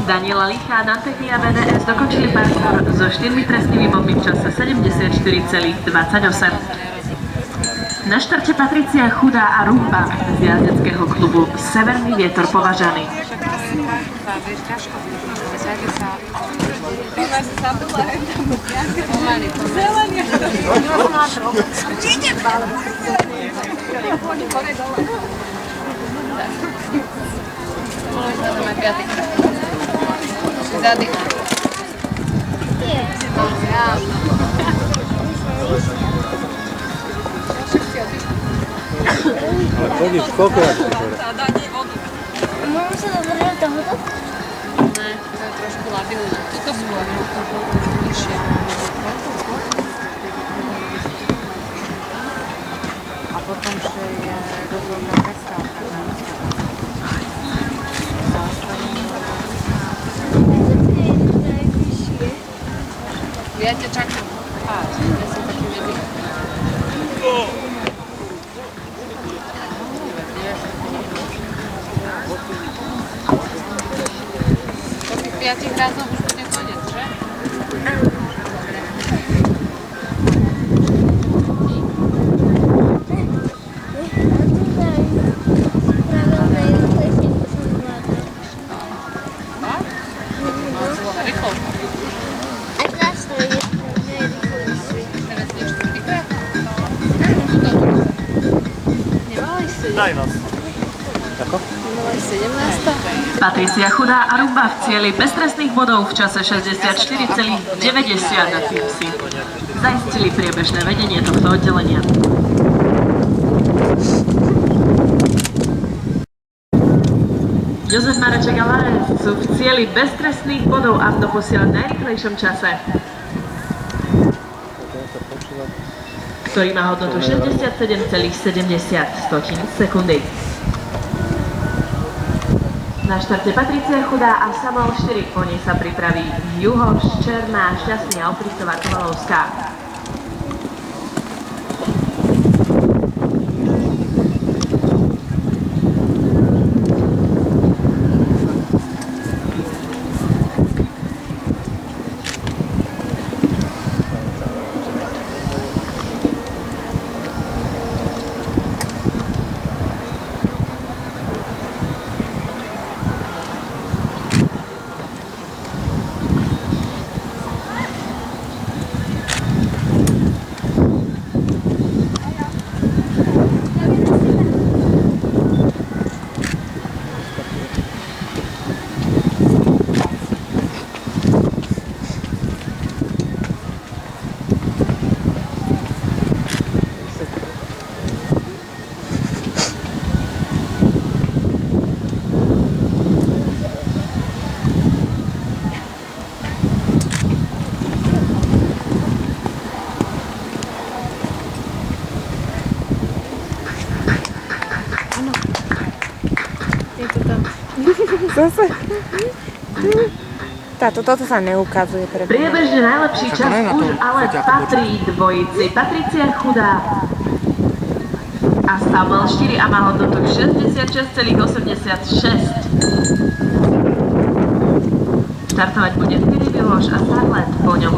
Daniela Lichá, Nantechy a VDS dokončili parkour so 4 trestnými bodmi v čase 74,28. Na štarte Patricia Chudá a Rumba z jazdeckého klubu Severný vietor Považany. Ale chodíš koľkokrát do hore? Môžem sa dovolať tohoto? Ne, to je trošku labilné. Toto skôr, nižšie. A potom, že je rozhodná prestávka. Ja ťa čakám. Ja som taký vedý. Po tých 5 razoch už bude koniec, že? Daj nás. Ako? Patricia Chudá a Rumba v cieli bez trestných bodov v čase 64,90 na Teamsy zaistili priebežné vedenie tohto oddelenia. Jozef Mareček a Larec sú v cieli bez trestných bodov a v doposiaľ najrýchlejšom čase, ktorý má hodnotu 67,70 sekundy. Na štarte Patricia Chudá a Samuel Štirik, po nej sa pripraví Juhoš, Černá, Šťastný a Opritová Kovalovská. Zase. Toto sa neukazuje pre mňa. Priebežne najlepší čas už ale patrí dvojici Patricia Chudá a Samuel Štirik a má hodnotu 66,86. Štartovať bude Filip Juhoš a Sarlet, po ňom